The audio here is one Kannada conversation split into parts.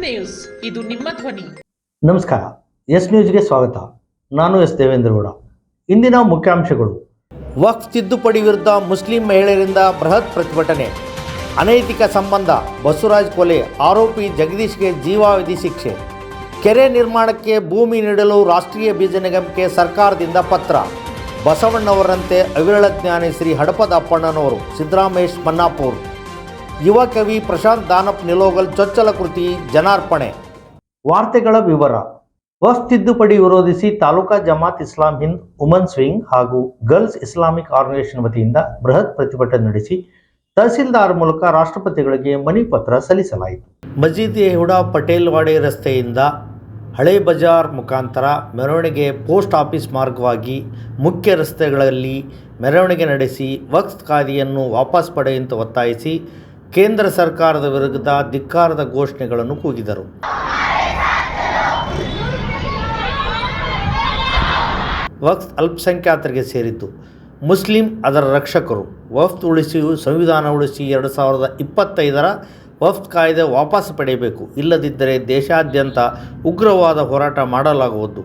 ನ್ಯೂಸ್, ಇದು ನಿಮ್ಮ ಧ್ವನಿ. ನಮಸ್ಕಾರ. ಎಸ್ ನ್ಯೂಸ್ಗೆ ಸ್ವಾಗತ. ನಾನು ಎಸ್ ದೇವೇಂದ್ರಗೌಡ. ಇಂದಿನ ಮುಖ್ಯಾಂಶಗಳು. ವಕ್ಫ್ ತಿದ್ದುಪಡಿ ವಿರುದ್ಧ ಮುಸ್ಲಿಂ ಮಹಿಳೆಯರಿಂದ ಬೃಹತ್ ಪ್ರತಿಭಟನೆ. ಅನೈತಿಕ ಸಂಬಂಧ, ಬಸವರಾಜ್ ಕೊಲೆ, ಆರೋಪಿ ಜಗದೀಶ್ಗೆ ಜೀವಾವಧಿ ಶಿಕ್ಷೆ. ಕೆರೆ ನಿರ್ಮಾಣಕ್ಕೆ ಭೂಮಿ ನೀಡಲು ರಾಷ್ಟ್ರೀಯ ಬೀಜ ನಿಗಮಕ್ಕೆ ಸರ್ಕಾರದಿಂದ ಪತ್ರ. ಬಸವಣ್ಣವರಂತೆ ಅವಿರಳ ಜ್ಞಾನಿ ಶ್ರೀ ಹಡಪದ ಅಪ್ಪಣ್ಣನವರು, ಸಿದ್ದರಾಮೇಶ್ ಮನ್ನಾಪುರ್. ಯುವ ಕವಿ ಪ್ರಶಾಂತ್ ದಾನಪ್ ನಿಲೋಗಲ್ ಚೊಚ್ಚಲ ಕೃತಿ ಜನಾರ್ಪಣೆ. ವಾರ್ತೆಗಳ ವಿವರ. ವಕ್ಫ್ ತಿದ್ದುಪಡಿ ವಿರೋಧಿಸಿ ತಾಲೂಕಾ ಜಮಾತ್ ಇಸ್ಲಾಂ ಹಿಂದ್ ವುಮನ್ಸ್ ವಿಂಗ್ ಹಾಗೂ ಗರ್ಲ್ಸ್ ಇಸ್ಲಾಮಿಕ್ ಆರ್ಗನೈಸೇಷನ್ ವತಿಯಿಂದ ಬೃಹತ್ ಪ್ರತಿಭಟನೆ ನಡೆಸಿ ತಹಸೀಲ್ದಾರ್ ಮೂಲಕ ರಾಷ್ಟ್ರಪತಿಗಳಿಗೆ ಮನವಿ ಪತ್ರ ಸಲ್ಲಿಸಲಾಯಿತು. ಮಜೀದ್ ಹುಡಾ ಪಟೇಲ್ ವಾಡೆ ರಸ್ತೆಯಿಂದ ಹಳೆ ಬಜಾರ್ ಮುಖಾಂತರ ಮೆರವಣಿಗೆ ಪೋಸ್ಟ್ ಆಫೀಸ್ ಮಾರ್ಗವಾಗಿ ಮುಖ್ಯ ರಸ್ತೆಗಳಲ್ಲಿ ಮೆರವಣಿಗೆ ನಡೆಸಿ ವಕ್ಫ್ ಕಾಯ್ದೆಯನ್ನು ವಾಪಸ್ ಪಡೆಯುವಂತೆ ಒತ್ತಾಯಿಸಿ ಕೇಂದ್ರ ಸರ್ಕಾರದ ವಿರುದ್ಧ ಧಿಕ್ಕಾರದ ಘೋಷಣೆಗಳನ್ನು ಕೂಗಿದರು. ವಕ್ಫ್ ಅಲ್ಪಸಂಖ್ಯಾತರಿಗೆ ಸೇರಿದ್ದು, ಮುಸ್ಲಿಂ ಅದರ ರಕ್ಷಕರು. ವಕ್ಫ್ ಉಳಿಸಿ ಸಂವಿಧಾನ ಉಳಿಸಿ 2025ರ ವಕ್ಫ್ ಕಾಯ್ದೆ ವಾಪಸ್ ಪಡೆಯಬೇಕು. ಇಲ್ಲದಿದ್ದರೆ ದೇಶಾದ್ಯಂತ ಉಗ್ರವಾದ ಹೋರಾಟ ಮಾಡಲಾಗುವುದು.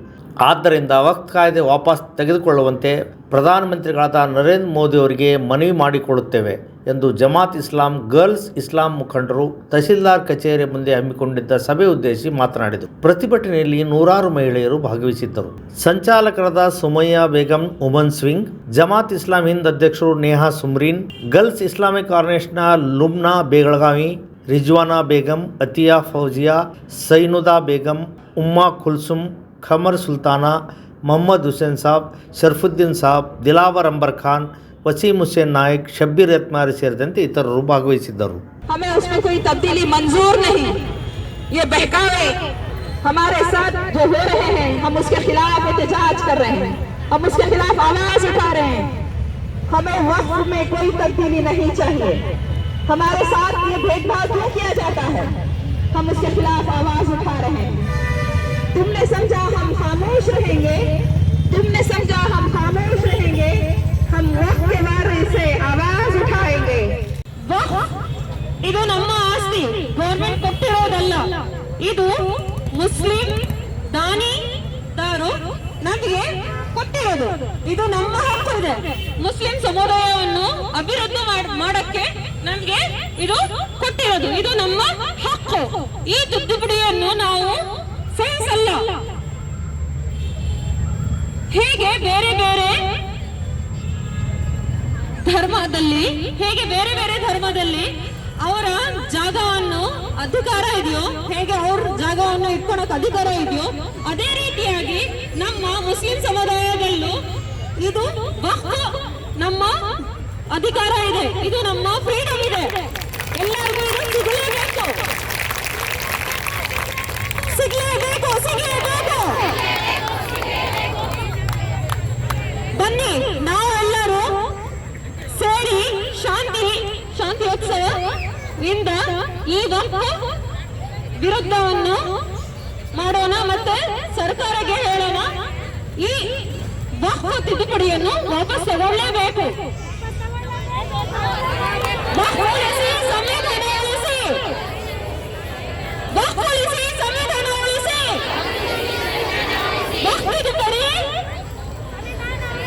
ಆದ್ದರಿಂದ ವಕ್ಫ್ ಕಾಯ್ದೆ ವಾಪಸ್ ತೆಗೆದುಕೊಳ್ಳುವಂತೆ ಪ್ರಧಾನಮಂತ್ರಿಗಳಾದ ನರೇಂದ್ರ ಮೋದಿ ಅವರಿಗೆ ಮನವಿ ಮಾಡಿಕೊಳ್ಳುತ್ತೇವೆ ಎಂದು ಜಮಾತ್ ಇಸ್ಲಾಂ ಗರ್ಲ್ಸ್ ಇಸ್ಲಾಂ ಮುಖಂಡರು ತಹಸೀಲ್ದಾರ್ ಕಚೇರಿ ಮುಂದೆ ಹಮ್ಮಿಕೊಂಡಿದ್ದ ಸಭೆ ಉದ್ದೇಶಿಸಿ ಮಾತನಾಡಿದರು. ಪ್ರತಿಭಟನೆಯಲ್ಲಿ ನೂರಾರು ಮಹಿಳೆಯರು ಭಾಗವಹಿಸಿದ್ದರು. ಸಂಚಾಲಕರಾದ ಸುಮಯ್ಯ ಬೇಗಂ ವುಮನ್ಸ್ ವಿಂಗ್, ಜಮಾತ್ ಇಸ್ಲಾಂ ಹಿಂದ್ ಅಧ್ಯಕ್ಷರು ನೇಹಾ ಸುಮ್ರೀನ್, ಗರ್ಲ್ಸ್ ಇಸ್ಲಾಮಿಕ್ ಆರ್ಗನೈಸೇಷನ್ನ ಲುಮ್ನಾ ಬೇಗಳಗಾವಿ, ರಿಜ್ವಾನಾ ಬೇಗಂ, ಅತಿಯಾ ಫೌಜಿಯಾ, ಸೈನುದಾ ಬೇಗಂ, ಉಮ್ಮಾ ಕುಲ್ಸುಮ್, ಖಮರ್ ಸುಲ್ತಾನಾ, ಮೊಹಮ್ಮದ್ ಹುಸೇನ್ ಸಾಬ್, ಶರ್ಫುದ್ದೀನ್ ಸಾಬ್, ದಿಲಾವರ್ ಅಂಬರ್ ಖಾನ್, ವಸೀಂ ಹುಸೇನ್ ನಾಯಕ್, ಶಬ್ಬೀರ್ ಯತ್ಮಾರಿ ಸೇರಿದಂತೆ ಇತರರು ಭಾಗವಹಿಸಿದ್ದರು. हमें उसमें कोई तब्दीली मंजूर नहीं. ये बहकावे हमारे साथ जो हो रहे हैं, हम उसके खिलाफ एहतजाज कर रहे हैं, हम उसके खिलाफ आवाज उठा रहे हैं. हमें वक्फ में कोई तब्दीली नहीं चाहिए. हमारे साथ ये भेदभाव क्यों किया जाता है? हम उसके खिलाफ आवाज उठा रहे हैं. तुमने समझा हम खामोश रहेंगे, तुमने समझा हम खामोश रहेंगे, हम वक्फ के बारे से आवाज उठाएंगे. वक्फ ಇದು ನಮ್ಮ ಆಸ್ತಿ, ಗವರ್ನಮೆಂಟ್ ಕೊಟ್ಟಿರೋದಲ್ಲ. ಇದು ಮುಸ್ಲಿಂ ದಾನಿದಾರು ನಮಗೆ ಕೊಟ್ಟಿರೋದು. ಇದು ನಮ್ಮ ಹಕ್ಕು ಇದೆ. ಮುಸ್ಲಿಂ ಸಮುದಾಯವನ್ನು ಅಭಿವೃದ್ಧಿ ಮಾಡಕ್ಕೆ ನಮಗೆ ಇದು ಕೊಟ್ಟಿರೋದು. ಇದು ನಮ್ಮ ಹಕ್ಕು. ಈ ತಿದ್ದುಪಡಿಯನ್ನು ನಾವು ಸಹಿಸಲ್ಲ. ಹೇಗೆ ಬೇರೆ ಬೇರೆ ಧರ್ಮದಲ್ಲಿ ಅವರ ಜಾಗವನ್ನು ಅಧಿಕಾರ ಇದೆಯೋ, ಹೇಗೆ ಅವ್ರ ಜಾಗವನ್ನು ಇಟ್ಕೊಳಕ್ ಅಧಿಕಾರ ಇದೆಯೋ, ಅದೇ ರೀತಿಯಾಗಿ ನಮ್ಮ ಮುಸ್ಲಿಂ ಸಮುದಾಯದಲ್ಲೂ ಇದು ನಮ್ಮ ಅಧಿಕಾರ ಇದೆ. ಇದು ನಮ್ಮ ಫ್ರೀಡಮ್ ಇದೆ. ಎಲ್ಲರಿಗೂ ಇದು ಸಿಗಲೇಬೇಕು, ಸಿಗಲೇಬೇಕು, ಸಿಗಲೇಬೇಕು. ಬನ್ನಿ ನಾವೆಲ್ಲರೂ ಸೇರಿ ಶಾಂತಿಯೋತ್ಸವದಿಂದ ಈ ವಕ್ಫ್ ವಿರುದ್ಧವನ್ನು ಮಾಡೋಣ, ಮತ್ತೆ ಸರ್ಕಾರಕ್ಕೆ ಹೇಳೋಣ, ಈ ವಕ್ಫ್ ತಿದ್ದುಪಡಿಯನ್ನು ವಾಪಸ್ ತಗೊಳ್ಳಲೇಬೇಕು. ಸಂವಿಧಾನ ಉಳಿಸಿ, ವಕ್ಫ್ ಉಳಿಸಿ, ಸಂವಿಧಾನ ಉಳಿಸಿ, ವಕ್ಫ್ ತಿದ್ದುಪಡಿ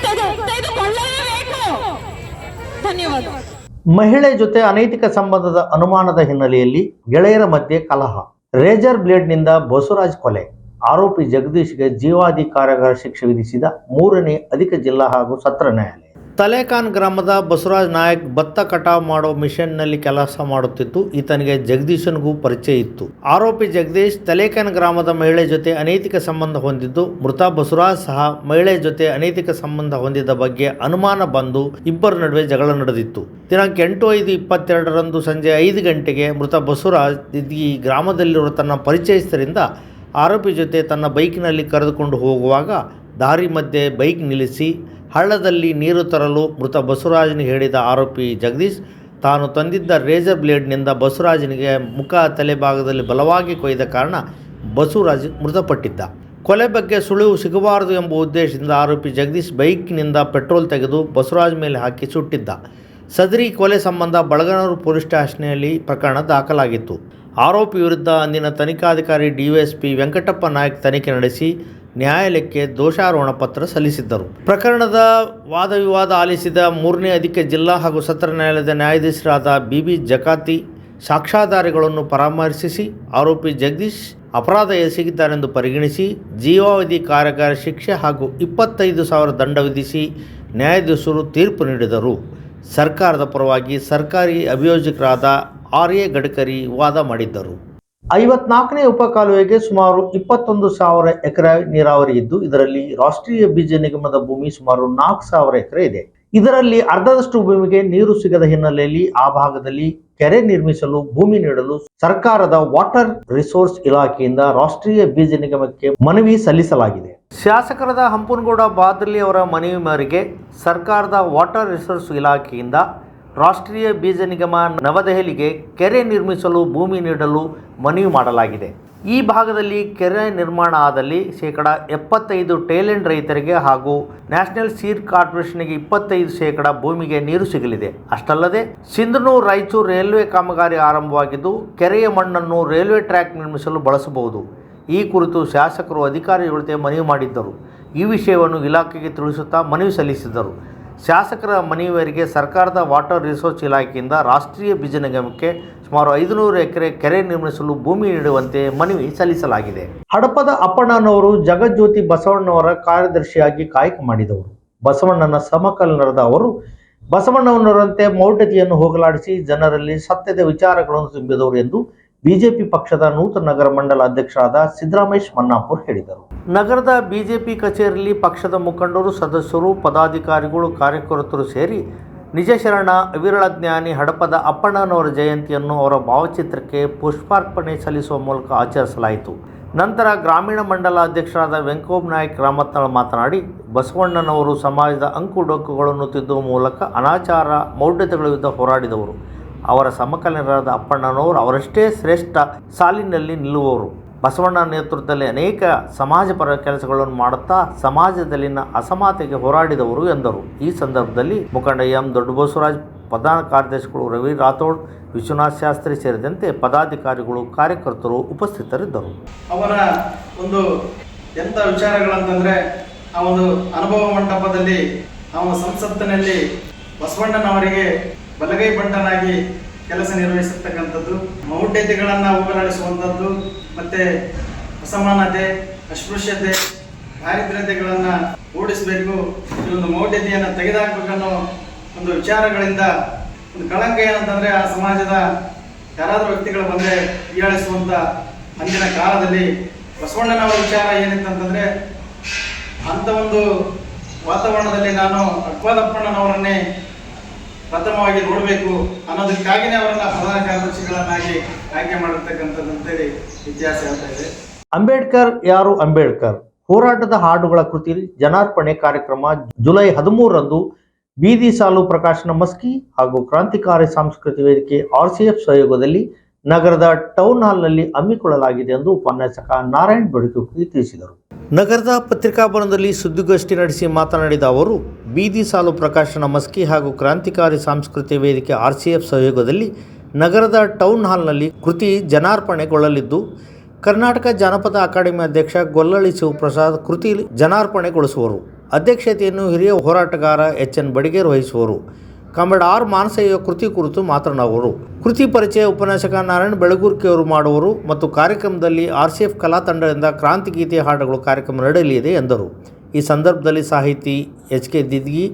ತೆಗೆದುಕೊಳ್ಳಲೇಬೇಕು. ಧನ್ಯವಾದ. ಮಹಿಳೆ ಜೊತೆ ಅನೈತಿಕ ಸಂಬಂಧದ ಅನುಮಾನದ ಹಿನ್ನೆಲೆಯಲ್ಲಿ ಗೆಳೆಯರ ಮಧ್ಯೆ ಕಲಹ. ರೇಜರ್ ಬ್ಲೇಡ್ನಿಂದ ಬಸವರಾಜ್ ಕೊಲೆ, ಆರೋಪಿ ಜಗದೀಶ್ಗೆ ಜೀವಾವಧಿ ಕಾರಾಗೃಹ ಶಿಕ್ಷೆ ವಿಧಿಸಿದ 3ನೇ ಅಧಿಕ ಜಿಲ್ಲಾ ಹಾಗೂ ಸತ್ರ ನ್ಯಾಯಾಲಯ. ತಲೇಖಾನ್ ಗ್ರಾಮದ ಬಸವರಾಜ್ ನಾಯಕ್ ಭತ್ತ ಕಟಾವು ಮಾಡೋ ಮಿಷನ್ನಲ್ಲಿ ಕೆಲಸ ಮಾಡುತ್ತಿದ್ದು, ಈತನಿಗೆ ಜಗದೀಶನ್ಗೂ ಪರಿಚಯ ಇತ್ತು. ಆರೋಪಿ ಜಗದೀಶ್ ತಲೇಖಾನ್ ಗ್ರಾಮದ ಮಹಿಳೆ ಜೊತೆ ಅನೈತಿಕ ಸಂಬಂಧ ಹೊಂದಿದ್ದು, ಮೃತ ಬಸವರಾಜ್ ಸಹ ಮಹಿಳೆ ಜೊತೆ ಅನೈತಿಕ ಸಂಬಂಧ ಹೊಂದಿದ್ದ ಬಗ್ಗೆ ಅನುಮಾನ ಬಂದು ಇಬ್ಬರ ನಡುವೆ ಜಗಳ ನಡೆದಿತ್ತು. ದಿನಾಂಕ 8/5/22ರಂದು ಸಂಜೆ 5 ಗಂಟೆಗೆ ಮೃತ ಬಸವರಾಜ್ ಈ ಗ್ರಾಮದಲ್ಲಿರುವ ತನ್ನ ಪರಿಚಯಸ್ಥರಿಂದ ಆರೋಪಿ ಜೊತೆ ತನ್ನ ಬೈಕ್ನಲ್ಲಿ ಕರೆದುಕೊಂಡು ಹೋಗುವಾಗ ದಾರಿ ಮಧ್ಯೆ ಬೈಕ್ ನಿಲ್ಲಿಸಿ ಹಳ್ಳದಲ್ಲಿ ನೀರು ತರಲು ಮೃತ ಬಸವರಾಜನಿಗೆ ಹೇಳಿದ ಆರೋಪಿ ಜಗದೀಶ್ ತಾನು ತಂದಿದ್ದ ರೇಜರ್ ಬ್ಲೇಡ್ನಿಂದ ಬಸವರಾಜನಿಗೆ ಮುಖ ತಲೆ ಭಾಗದಲ್ಲಿ ಬಲವಾಗಿ ಕೊಯ್ದ ಕಾರಣ ಬಸವರಾಜ್ ಮೃತಪಟ್ಟಿದ್ದ. ಕೊಲೆ ಬಗ್ಗೆ ಸುಳಿವು ಸಿಗಬಾರದು ಎಂಬ ಉದ್ದೇಶದಿಂದ ಆರೋಪಿ ಜಗದೀಶ್ ಬೈಕ್ನಿಂದ ಪೆಟ್ರೋಲ್ ತೆಗೆದು ಬಸವರಾಜ್ ಮೇಲೆ ಹಾಕಿ ಸುಟ್ಟಿದ್ದ. ಸದರಿ ಕೊಲೆ ಸಂಬಂಧ ಬಳಗನೂರು ಪೊಲೀಸ್ ಸ್ಟೇಷನ್ನಲ್ಲಿ ಪ್ರಕರಣ ದಾಖಲಾಗಿತ್ತು. ಆರೋಪಿ ವಿರುದ್ಧ ಅಂದಿನ ತನಿಖಾಧಿಕಾರಿ ಡಿವೈಎಸ್ಪಿ ವೆಂಕಟಪ್ಪ ನಾಯಕ್ ತನಿಖೆ ನಡೆಸಿ ನ್ಯಾಯಾಲಯಕ್ಕೆ ದೋಷಾರೋಪಣ ಪತ್ರ ಸಲ್ಲಿಸಿದ್ದರು. ಪ್ರಕರಣದ ವಾದವಿವಾದ ಆಲಿಸಿದ 3ನೇ ಅಧಿಕ ಜಿಲ್ಲಾ ಹಾಗೂ ಸತ್ರ ನ್ಯಾಯಾಲಯದ ನ್ಯಾಯಾಧೀಶರಾದ ಬಿಬಿ ಜಕಾತಿ ಸಾಕ್ಷ್ಯಾಧಾರಗಳನ್ನು ಪರಾಮರ್ಶಿಸಿ ಆರೋಪಿ ಜಗದೀಶ್ ಅಪರಾಧ ಎಸಗಿದ್ದಾರೆಂದು ಪರಿಗಣಿಸಿ ಜೀವಾವಧಿ ಕಾರಾಗೃಹ ಶಿಕ್ಷೆ ಹಾಗೂ 25,000 ದಂಡ ವಿಧಿಸಿ ನ್ಯಾಯಾಧೀಶರು ತೀರ್ಪು ನೀಡಿದರು. ಸರ್ಕಾರದ ಪರವಾಗಿ ಸರ್ಕಾರಿ ಅಭಿಯೋಜಕರಾದ ಆರ್.ಎ. ಗಡ್ಕರಿ ವಾದ ಮಾಡಿದ್ದರು. 54ನೇ ಉಪಕಾಲುವೆಗೆ ಸುಮಾರು 21,000 ಎಕರೆ ನೀರಾವರಿ ಇದ್ದು, ಇದರಲ್ಲಿ ರಾಷ್ಟ್ರೀಯ ಬೀಜ ನಿಗಮದ ಭೂಮಿ ಸುಮಾರು 4,000 ಎಕರೆ ಇದೆ. ಇದರಲ್ಲಿ ಅರ್ಧದಷ್ಟು ಭೂಮಿಗೆ ನೀರು ಸಿಗದ ಹಿನ್ನೆಲೆಯಲ್ಲಿ ಆ ಭಾಗದಲ್ಲಿ ಕೆರೆ ನಿರ್ಮಿಸಲು ಭೂಮಿ ನೀಡಲು ಸರ್ಕಾರದ ವಾಟರ್ ರಿಸೋರ್ಸ್ ಇಲಾಖೆಯಿಂದ ರಾಷ್ಟ್ರೀಯ ಬೀಜ ನಿಗಮಕ್ಕೆ ಮನವಿ ಸಲ್ಲಿಸಲಾಗಿದೆ. ಶಾಸಕರಾದ ಹಂಪನಗೌಡ ಬಾದರ್ಲಿ ಅವರ ಮನವಿ ಮೇರೆಗೆ ಸರ್ಕಾರದ ವಾಟರ್ ರಿಸೋರ್ಸ್ ಇಲಾಖೆಯಿಂದ ರಾಷ್ಟ್ರೀಯ ಬೀಜ ನಿಗಮ ನವದೆಹಲಿಗೆ ಕೆರೆ ನಿರ್ಮಿಸಲು ಭೂಮಿ ನೀಡಲು ಮನವಿ ಮಾಡಲಾಗಿದೆ. ಈ ಭಾಗದಲ್ಲಿ ಕೆರೆ ನಿರ್ಮಾಣ ಆದಲ್ಲಿ %75 ಟೇಲೆಂಟ್ ರೈತರಿಗೆ ಹಾಗೂ ನ್ಯಾಷನಲ್ ಸೀಡ್ ಕಾರ್ಪೊರೇಷನ್ಗೆ 25% ಭೂಮಿಗೆ ನೀರು ಸಿಗಲಿದೆ. ಅಷ್ಟಲ್ಲದೆ ಸಿಂಧನೂರು ರಾಯಚೂರು ರೈಲ್ವೆ ಕಾಮಗಾರಿ ಆರಂಭವಾಗಿದ್ದು ಕೆರೆಯ ಮಣ್ಣನ್ನು ರೈಲ್ವೆ ಟ್ರ್ಯಾಕ್ ನಿರ್ಮಿಸಲು ಬಳಸಬಹುದು. ಈ ಕುರಿತು ಶಾಸಕರು ಅಧಿಕಾರಿಗಳ ಜೊತೆ ಮನವಿ ಮಾಡಿದ್ದರು. ಈ ವಿಷಯವನ್ನು ಇಲಾಖೆಗೆ ತಿಳಿಸುತ್ತಾ ಮನವಿ ಸಲ್ಲಿಸಿದರು. ಶಾಸಕರ ಮನವಿ ಮೇರೆಗೆ ಸರ್ಕಾರದ ವಾಟರ್ ರಿಸೋರ್ಸ್ ಇಲಾಖೆಯಿಂದ ರಾಷ್ಟ್ರೀಯ ಬೀಜ ನಿಗಮಕ್ಕೆ ಸುಮಾರು 500 ಎಕರೆ ಕೆರೆ ನಿರ್ಮಿಸಲು ಭೂಮಿ ನೀಡುವಂತೆ ಮನವಿ ಸಲ್ಲಿಸಲಾಗಿದೆ. ಹಡಪದ ಅಪ್ಪಣ್ಣನವರು ಜಗಜ್ಯೋತಿ ಬಸವಣ್ಣವರ ಕಾರ್ಯದರ್ಶಿಯಾಗಿ ಕಾಯಕ ಮಾಡಿದವರು. ಬಸವಣ್ಣನ ಸಮಕಾಲೀನರಾದ ಅವರು ಬಸವಣ್ಣನವರಂತೆ ಮೌಢ್ಯತೆಯನ್ನು ಹೋಗಲಾಡಿಸಿ ಜನರಲ್ಲಿ ಸತ್ಯದ ವಿಚಾರಗಳನ್ನು ತುಂಬಿದವರು ಎಂದು ಬಿಜೆಪಿ ಪಕ್ಷದ ನೂತನ ನಗರ ಮಂಡಲ ಅಧ್ಯಕ್ಷರಾದ ಸಿದ್ದರಾಮೇಶ್ ಮನ್ನಾಪುರ್ ಹೇಳಿದರು. ನಗರದ ಬಿಜೆಪಿ ಕಚೇರಿಯಲ್ಲಿ ಪಕ್ಷದ ಮುಖಂಡರು, ಸದಸ್ಯರು, ಪದಾಧಿಕಾರಿಗಳು, ಕಾರ್ಯಕರ್ತರು ಸೇರಿ ನಿಜ ಶರಣ ಅವಿರಳ ಜ್ಞಾನಿ ಹಡಪದ ಅಪ್ಪಣ್ಣನವರ ಜಯಂತಿಯನ್ನು ಅವರ ಭಾವಚಿತ್ರಕ್ಕೆ ಪುಷ್ಪಾರ್ಪಣೆ ಸಲ್ಲಿಸುವ ಮೂಲಕ ಆಚರಿಸಲಾಯಿತು. ನಂತರ ಗ್ರಾಮೀಣ ಮಂಡಲ ಅಧ್ಯಕ್ಷರಾದ ವೆಂಕೋಬ್ ನಾಯಕ್ ರಾಮತ್ನಾಳ್ ಮಾತನಾಡಿ, ಬಸವಣ್ಣನವರು ಸಮಾಜದ ಅಂಕುಡೊಂಕುಗಳನ್ನು ತಿದ್ದುವ ಮೂಲಕ ಅನಾಚಾರ, ಮೌಢ್ಯತೆಗಳ ವಿರುದ್ಧ ಹೋರಾಡಿದವರು. ಅವರ ಸಮಕಾಲೀನರಾದ ಅಪ್ಪಣ್ಣನವರು ಅವರಷ್ಟೇ ಶ್ರೇಷ್ಠ ಸಾಲಿನಲ್ಲಿ ನಿಲ್ಲುವವರು. ಬಸವಣ್ಣ ನೇತೃತ್ವದಲ್ಲಿ ಅನೇಕ ಸಮಾಜಪರ ಕೆಲಸಗಳನ್ನು ಮಾಡುತ್ತಾ ಸಮಾಜದಲ್ಲಿನ ಅಸಮಾನತೆಗೆ ಹೋರಾಡಿದವರು ಎಂದರು. ಈ ಸಂದರ್ಭದಲ್ಲಿ ಮುಖಂಡ ಎಂ ದೊಡ್ಡಬಸವರಾಜ್, ಪ್ರಧಾನ ಕಾರ್ಯದರ್ಶಿಗಳು ರವಿ ರಾಥೋಡ್, ವಿಶ್ವನಾಥ್ ಶಾಸ್ತ್ರಿ ಸೇರಿದಂತೆ ಪದಾಧಿಕಾರಿಗಳು, ಕಾರ್ಯಕರ್ತರು ಉಪಸ್ಥಿತರಿದ್ದರು. ಅವರ ಒಂದು ಎಂಥ ವಿಚಾರಗಳಂತಂದರೆ, ಆ ಒಂದು ಅನುಭವ ಮಂಟಪದಲ್ಲಿ ಅವನ ಸಂಸತ್ತಿನಲ್ಲಿ ಬಸವಣ್ಣನವರಿಗೆ ಬಲಗೈ ಬಂಟನಾಗಿ ಕೆಲಸ ನಿರ್ವಹಿಸಿರ್ತಕ್ಕಂಥದ್ದು, ಮೌಢ್ಯತೆಗಳನ್ನು ಹೋಗಲಾಡಿಸುವಂಥದ್ದು, ಮತ್ತು ಅಸಮಾನತೆ, ಅಸ್ಪೃಶ್ಯತೆ, ದಾರಿದ್ರ್ಯತೆಗಳನ್ನು ಓಡಿಸಬೇಕು, ಈ ಒಂದು ಮೌಢ್ಯತೆಯನ್ನು ತೆಗೆದುಹಾಕಬೇಕನ್ನೋ ಒಂದು ವಿಚಾರಗಳಿಂದ ಒಂದು ಕಳಂಕ ಏನಂತಂದರೆ, ಆ ಸಮಾಜದ ಯಾರಾದರೂ ವ್ಯಕ್ತಿಗಳು ಬಂದರೆ ಹೀಯಾಳಿಸುವಂಥ ಅಂದಿನ ಕಾಲದಲ್ಲಿ ಬಸವಣ್ಣನವರ ವಿಚಾರ ಏನಿತ್ತಂತಂದರೆ, ಅಂಥ ಒಂದು ವಾತಾವರಣದಲ್ಲಿ ನಾನು ಅಪ್ಪಣ್ಣನವರನ್ನೇ ಪ್ರಥಮವಾಗಿ ನೋಡಬೇಕು ಅನ್ನೋದಕ್ಕಾಗಿಯೇ ಅವರನ್ನ ಪ್ರಧಾನ ಕಾರ್ಯದರ್ಶಿಗಳನ್ನಾಗಿ ಆಯ್ಕೆ ಮಾಡಿರ್ತಕ್ಕಂಥದ್ದು ಅಂತೇಳಿ ಇತಿಹಾಸ ಹೇಳ್ತಾ ಇದೆ. ಅಂಬೇಡ್ಕರ್ ಯಾರು ಅಂಬೇಡ್ಕರ್ ಹೋರಾಟದ ಹಾಡುಗಳ ಕೃತಿ ಜನಾರ್ಪಣೆ ಕಾರ್ಯಕ್ರಮ ಜುಲೈ 13ರಂದು ಬೀದಿ ಸಾಲು ಪ್ರಕಾಶನ ಮಸ್ಕಿ ಹಾಗೂ ಕ್ರಾಂತಿಕಾರಿ ಸಾಂಸ್ಕೃತಿಕ ವೇದಿಕೆ RCF ಸಹಯೋಗದಲ್ಲಿ ನಗರದ ಟೌನ್ ಹಾಲ್ನಲ್ಲಿ ಹಮ್ಮಿಕೊಳ್ಳಲಾಗಿದೆ ಎಂದು ಉಪನ್ಯಾಸಕ ನಾರಾಯಣ್ ಬೆಳಕುಕಿ ತಿಳಿಸಿದರು. ನಗರದ ಪತ್ರಿಕಾಭವನದಲ್ಲಿ ಸುದ್ದಿಗೋಷ್ಠಿ ನಡೆಸಿ ಮಾತನಾಡಿದ ಅವರು, ಬೀದಿ ಸಾಲು ಪ್ರಕಾಶನ ಮಸ್ಕಿ ಹಾಗೂ ಕ್ರಾಂತಿಕಾರಿ ಸಾಂಸ್ಕೃತಿಕ ವೇದಿಕೆ RCF ಸಹಯೋಗದಲ್ಲಿ ನಗರದ ಟೌನ್ ಹಾಲ್ನಲ್ಲಿ ಕೃತಿ ಜನಾರ್ಪಣೆಗೊಳ್ಳಲಿದ್ದು, ಕರ್ನಾಟಕ ಜಾನಪದ ಅಕಾಡೆಮಿ ಅಧ್ಯಕ್ಷ ಗೊಲ್ಲಳ್ಳಿ ಶಿವಪ್ರಸಾದ್ ಕೃತಿ ಜನಾರ್ಪಣೆಗೊಳಿಸುವರು. ಅಧ್ಯಕ್ಷತೆಯನ್ನು ಹಿರಿಯ ಹೋರಾಟಗಾರ HN ಬಡಿಗೇರ್ ವಹಿಸುವರು. ಕಾಮ್ರೇಡ್ R ಮಾನಸಯ್ಯ ಕೃತಿ ಕುರಿತು ಮಾತನಾಡುವರು. ಕೃತಿ ಪರಿಚಯ ಉಪನ್ಯಾಸಕ ನಾರಾಯಣ್ ಬೆಳಗುರ್ಕಿ ಅವರು ಮಾಡುವರು ಮತ್ತು ಕಾರ್ಯಕ್ರಮದಲ್ಲಿ RCF ಕಲಾ ತಂಡದಿಂದ ಕ್ರಾಂತಿಗೀತೆ ಹಾಡುಗಳು ಕಾರ್ಯಕ್ರಮ ನಡೆಯಲಿದೆ ಎಂದರು. ಈ ಸಂದರ್ಭದಲ್ಲಿ ಸಾಹಿತಿ HK Didgi,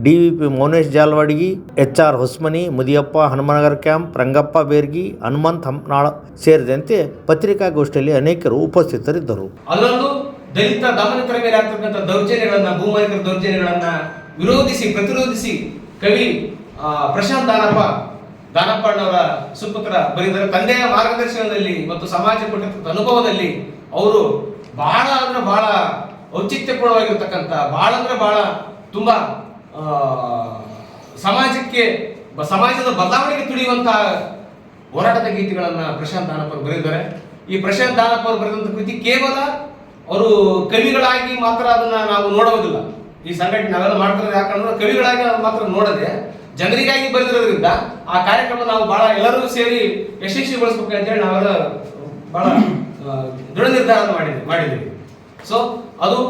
DVP Mounesh Jalawadagi, HR Hosmani, Mudiyappa Hanumanagar camp, Rangappa Beragi, Hanumanth Hampanal ಸೇರಿದಂತೆ ಪತ್ರಿಕಾಗೋಷ್ಠಿಯಲ್ಲಿ ಅನೇಕರು ಉಪಸ್ಥಿತರಿದ್ದರು. ಅಲ್ಲೊಂದು ದಲಿತ ದಮನಿತರ ಮೇಲೆ ಆಗ್ತಕ್ಕಂಥ ದೌರ್ಜನ್ಯಗಳನ್ನ, ಭೂಮಾಲೀಕರ ದೌರ್ಜನ್ಯಗಳನ್ನ ಪ್ರತಿರೋಧಿಸಿ ಕವಿ ಪ್ರಶಾಂತ್ ದಾನಪ್ಪನವರ ಸುಪುತ್ರ ಬರೆದರೆ, ತಂದೆಯ ಮಾರ್ಗದರ್ಶನದಲ್ಲಿ ಮತ್ತು ಸಮಾಜ ಕೊಟ್ಟಿರ್ತಕ್ಕಂಥ ಅನುಭವದಲ್ಲಿ ಅವರು ಬಹಳ ಅಂದ್ರೆ ಬಹಳ ಔಚಿತ್ಯಪೂರ್ಣವಾಗಿರ್ತಕ್ಕಂಥ, ಬಹಳ ಅಂದ್ರೆ ಬಹಳ ತುಂಬಾ ಸಮಾಜದ ಬದಲಾವಣೆಗೆ ತುಡಿಯುವಂತಹ ಹೋರಾಟದ ಗೀತೆಗಳನ್ನ ಪ್ರಶಾಂತ್ ದಾನಪ್ಪ ಬರೆದಿದ್ದಾರೆ. ಈ ಪ್ರಶಾಂತ್ ದಾನಪ್ಪ ಅವರು ಬರೆದಂತ ಕೃತಿ ಕೇವಲ ಅವರು ಕವಿಗಳಾಗಿ ಮಾತ್ರ ಅದನ್ನ ನಾವು ನೋಡುವುದಿಲ್ಲ. ಈ ಸಂಘಟನೆ ನಾವೆಲ್ಲ ಮಾಡ್ತಾರೆ ಯಾಕಂದ್ರೆ ಕವಿಗಳಾಗಿ ಮಾತ್ರ ನೋಡದೆ ಜನರಿಗಾಗಿ ಬರೆದಿರೋದ್ರಿಂದ ಆ ಕಾರ್ಯಕ್ರಮ ನಾವು ಬಹಳ ಎಲ್ಲರೂ ಸೇರಿ ಯಶಸ್ವಿಗೊಳಿಸ್ಬೇಕು ಅಂತೇಳಿ ನಾವೆಲ್ಲ ಬಹಳ ದೃಢ ನಿರ್ಧಾರ ಮಾಡಿದ್ದೀವಿ. ಸೊ ಅದು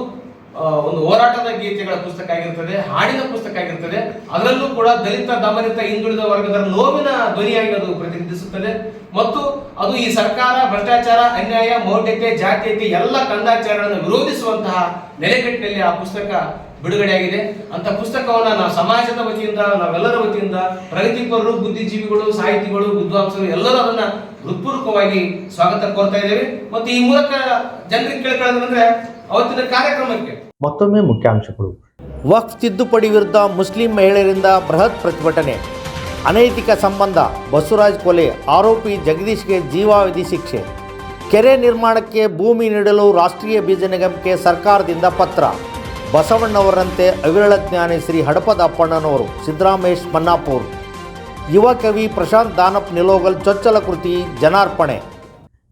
ಒಂದು ಹೋರಾಟದ ಗೀತೆಗಳ ಪುಸ್ತಕ ಆಗಿರ್ತದೆ, ಹಾಡಿನ ಪುಸ್ತಕ ಆಗಿರ್ತದೆ. ಅದರಲ್ಲೂ ಕೂಡ ದಲಿತ, ದಮನಿತ, ಹಿಂದುಳಿದ ವರ್ಗದ ನೋವಿನ ಧ್ವನಿಯಾಗಿ ಅದು ಪ್ರತಿನಿಧಿಸುತ್ತದೆ. ಮತ್ತು ಅದು ಈ ಸರ್ಕಾರ ಭ್ರಷ್ಟಾಚಾರ, ಅನ್ಯಾಯ, ಮೌಢ್ಯತೆ, ಜಾತೀಯತೆ ಎಲ್ಲ ಕಂದಾಚಾರಗಳನ್ನು ವಿರೋಧಿಸುವಂತಹ ನೆಲೆಗಟ್ಟಿನಲ್ಲಿ ಆ ಪುಸ್ತಕ ಬಿಡುಗಡೆಯಾಗಿದೆ. ಅಂತ ಪುಸ್ತಕವನ್ನ ನಾವು ಸಮಾಜದ ವತಿಯಿಂದ, ನಾವೆಲ್ಲರ ವತಿಯಿಂದ, ಪ್ರಗತಿಪರರು, ಬುದ್ಧಿಜೀವಿಗಳು, ಸಾಹಿತಿಗಳು, ವಿದ್ವಾಂಸರು ಎಲ್ಲರೂ ಅದನ್ನ ಹೃತ್ಪೂರ್ವಕವಾಗಿ ಸ್ವಾಗತ ಕೋರ್ತಾ ಇದ್ದೇವೆ. ಮತ್ತು ಈ ಮೂಲಕ ಜನರಿಗೆ ಕೇಳ್ಕೊಳ್ಳೋದಂದ್ರೆ ಅವತ್ತಿನ ಕಾರ್ಯಕ್ರಮಕ್ಕೆ ಮತ್ತೊಮ್ಮೆ ಮುಖ್ಯಾಂಶಗಳು. ವಕ್ಫ್ ತಿದ್ದುಪಡಿ ವಿರುದ್ಧ ಮುಸ್ಲಿಂ ಮಹಿಳೆಯರಿಂದ ಬೃಹತ್ ಪ್ರತಿಭಟನೆ. ಅನೈತಿಕ ಸಂಬಂಧ, ಬಸವರಾಜ್ ಕೊಲೆ, ಆರೋಪಿ ಜಗದೀಶ್ಗೆ ಜೀವಾವಧಿ ಶಿಕ್ಷೆ. ಕೆರೆ ನಿರ್ಮಾಣಕ್ಕೆ ಭೂಮಿ ನೀಡಲು ರಾಷ್ಟ್ರೀಯ ಬೀಜ ನಿಗಮಕ್ಕೆ ಸರ್ಕಾರದಿಂದ ಪತ್ರ. ಬಸವಣ್ಣವರಂತೆ ಅವಿರಳ ಜ್ಞಾನಿ ಶ್ರೀ ಹಡಪದ ಅಪ್ಪಣ್ಣನವರು. ಸಿದ್ದರಾಮೇಶ್ ಮನ್ನಾಪುರ್. ಯುವ ಕವಿ ಪ್ರಶಾಂತ್ ದಾನಪ್ ನಿಲೋಗಲ್ ಚೊಚ್ಚಲ ಕೃತಿ ಜನಾರ್ಪಣೆ.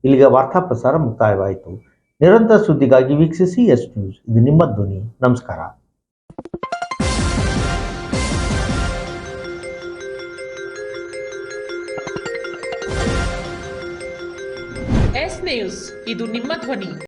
ಇಲ್ಲಿಗೆ ವಾರ್ತಾ ಪ್ರಸಾರ ಮುಕ್ತಾಯವಾಯಿತು. ನಿರಂತರ ಸುದ್ದಿಗಾಗಿ ವೀಕ್ಷಿಸಿ ಎಸ್ ನ್ಯೂಸ್. ಇದು ನಿಮ್ಮ ಧ್ವನಿ. ನಮಸ್ಕಾರ. ಎಸ್ ನ್ಯೂಸ್, ಇದು ನಿಮ್ಮ ಧ್ವನಿ.